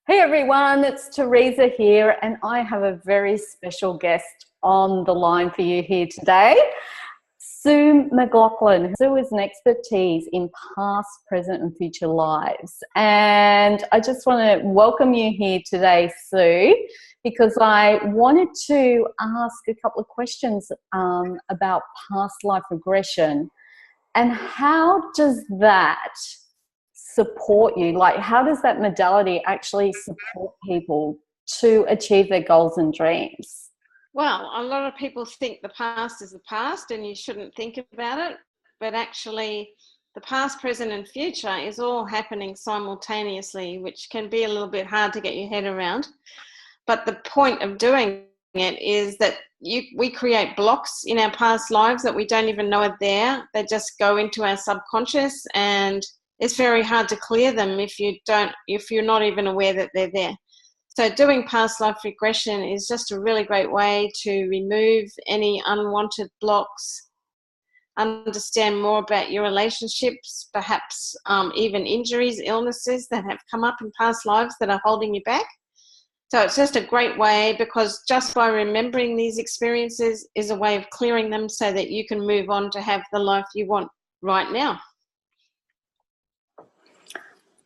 Hey everyone, it's Teresa here, and I have a very special guest on the line for you here today, Sue McLachlan. Sue is an expertise in past, present, and future lives. And I just want to welcome you here today, Sue, because I wanted to ask a couple of questions about past life regression. And how does that support you? Like, how does that modality actually support people to achieve their goals and dreams? Well, a lot of people think the past is the past and you shouldn't think about it, but actually the past, present and future is all happening simultaneously, which can be a little bit hard to get your head around. But the point of doing it is that we create blocks in our past lives that we don't even know are there. They just go into our subconscious, and it's very hard to clear them if you're not even aware that they're there. So doing past life regression is just a really great way to remove any unwanted blocks, understand more about your relationships, perhaps even injuries, illnesses that have come up in past lives that are holding you back. So it's just a great way, because just by remembering these experiences is a way of clearing them so that you can move on to have the life you want right now.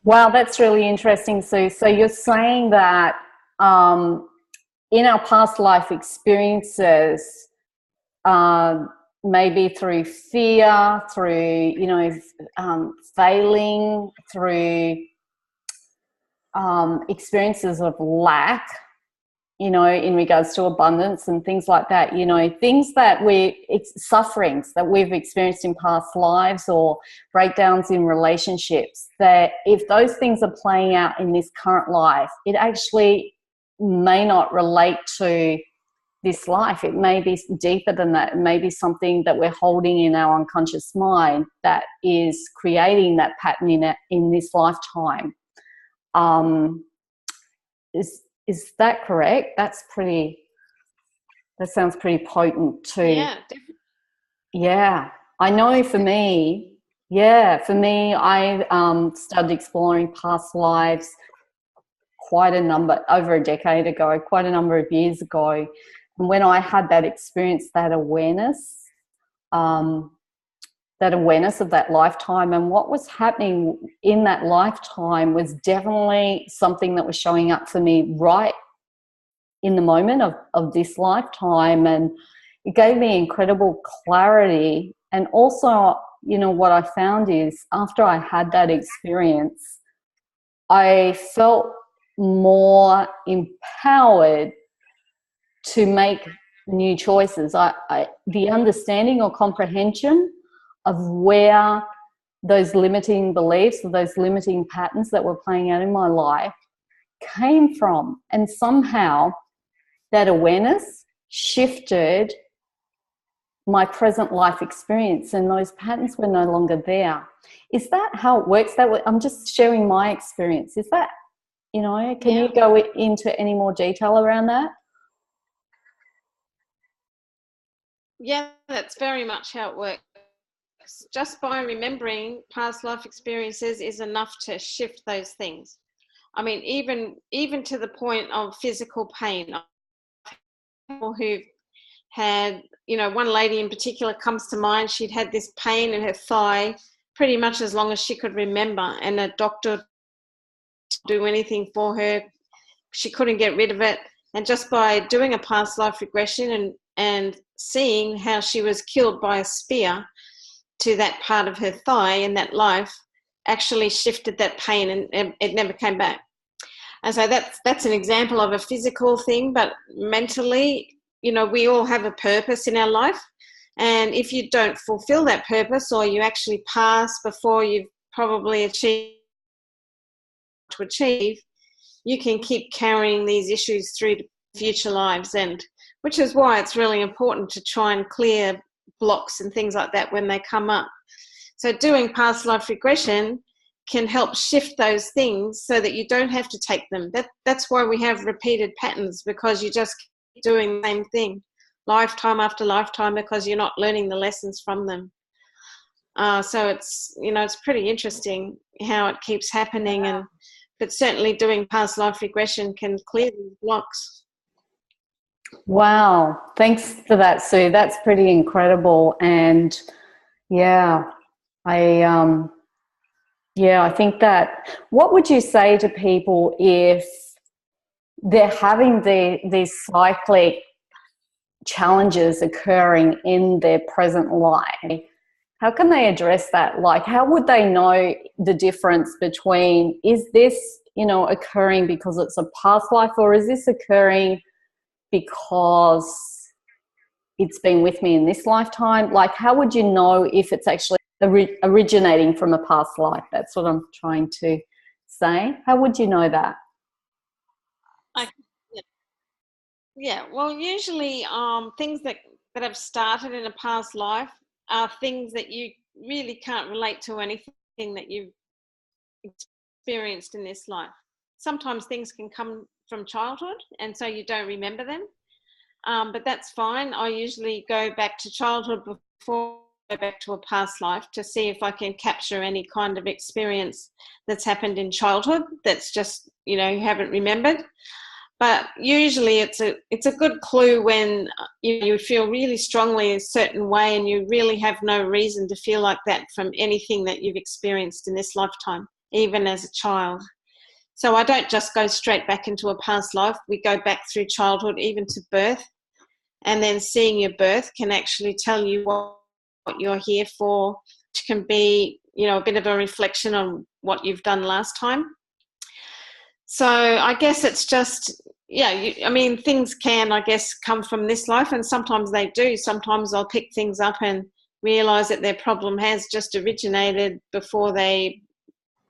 Wow, that's really interesting, Sue. So you're saying that in our past life experiences, maybe through fear, through, failing, through experiences of lack, in regards to abundance and things like that, things that sufferings that we've experienced in past lives or breakdowns in relationships, that if those things are playing out in this current life, it actually may not relate to this life. It may be deeper than that. It may be something that we're holding in our unconscious mind that is creating that pattern in this lifetime. Is that correct? That sounds pretty potent too. Yeah, definitely. Yeah, I know for me, I started exploring past lives over a decade ago, quite a number of years ago. And when I had that experience, that awareness of that lifetime and what was happening in that lifetime was definitely something that was showing up for me right in the moment of this lifetime. And it gave me incredible clarity. And also, what I found is after I had that experience, I felt more empowered to make new choices. The understanding or comprehension of where those limiting beliefs or those limiting patterns that were playing out in my life came from. And somehow that awareness shifted my present life experience, and those patterns were no longer there. Is that how it works? I'm just sharing my experience. Is that, can you go into any more detail around that? Yeah, that's very much how it works. Just by remembering past life experiences is enough to shift those things. I mean, even to the point of physical pain. People who've had, one lady in particular comes to mind. She'd had this pain in her thigh pretty much as long as she could remember, and a doctor didn't do anything for her. She couldn't get rid of it. And just by doing a past life regression and seeing how she was killed by a spear to that part of her thigh in that life, actually shifted that pain, and it never came back. And so that's an example of a physical thing. But mentally, we all have a purpose in our life. And if you don't fulfill that purpose, or you actually pass before you've probably achieved, you can keep carrying these issues through to future lives. And which is why it's really important to try and clear blocks and things like that when they come up. So doing past life regression can help shift those things so that you don't have to take them. That's why we have repeated patterns, because you just keep doing the same thing lifetime after lifetime, because you're not learning the lessons from them. So it's pretty interesting how it keeps happening. And but certainly doing past life regression can clear these blocks. Wow. Thanks for that, Sue. That's pretty incredible. And yeah, I think that, what would you say to people if they're having these cyclic challenges occurring in their present life? How can they address that? Like, how would they know the difference between, is this, occurring because it's a past life, or is this occurring because it's been with me in this lifetime? Like, how would you know if it's actually originating from a past life? That's what I'm trying to say. How would you know that? Yeah, well, usually things that have started in a past life are things that you really can't relate to anything that you've experienced in this life. Sometimes things can come from childhood, and so you don't remember them, but that's fine. I usually go back to childhood before I go back to a past life to see if I can capture any kind of experience that's happened in childhood that's just, you haven't remembered. But usually it's a good clue when you feel really strongly a certain way and you really have no reason to feel like that from anything that you've experienced in this lifetime, even as a child. So I don't just go straight back into a past life. We go back through childhood, even to birth. And then seeing your birth can actually tell you what you're here for, which can be, a bit of a reflection on what you've done last time. So I guess it's just, things can, I guess, come from this life, and sometimes they do. Sometimes I'll pick things up and realise that their problem has just originated before they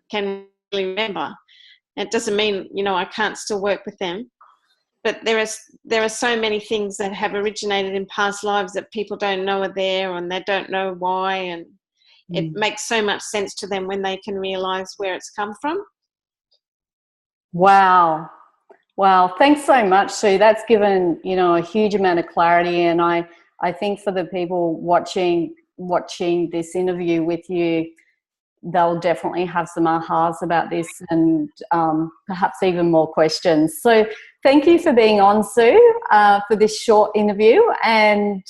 can really remember. It doesn't mean, I can't still work with them. But there are so many things that have originated in past lives that people don't know are there, and they don't know why, and it makes so much sense to them when they can realise where it's come from. Wow. Thanks so much, Sue. That's given, a huge amount of clarity. And I think for the people watching this interview with you, they'll definitely have some ahas about this, and perhaps even more questions. So thank you for being on, Sue, for this short interview. And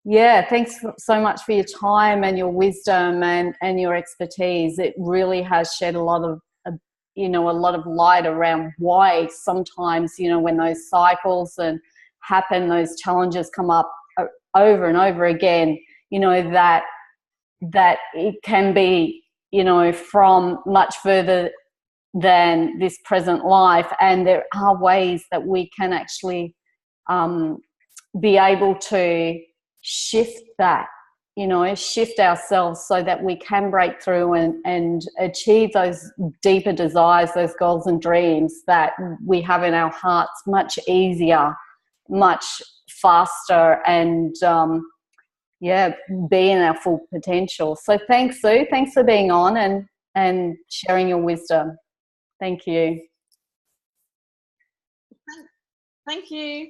thanks so much for your time and your wisdom and your expertise. It really has shed a lot of light around why sometimes, when those cycles happen, those challenges come up over and over again, that it can be, from much further than this present life. And there are ways that we can actually be able to shift that, shift ourselves so that we can break through and achieve those deeper desires, those goals and dreams that we have in our hearts much easier, much faster, and be in our full potential. So thanks, Sue. Thanks for being on and sharing your wisdom. Thank you. Thank you.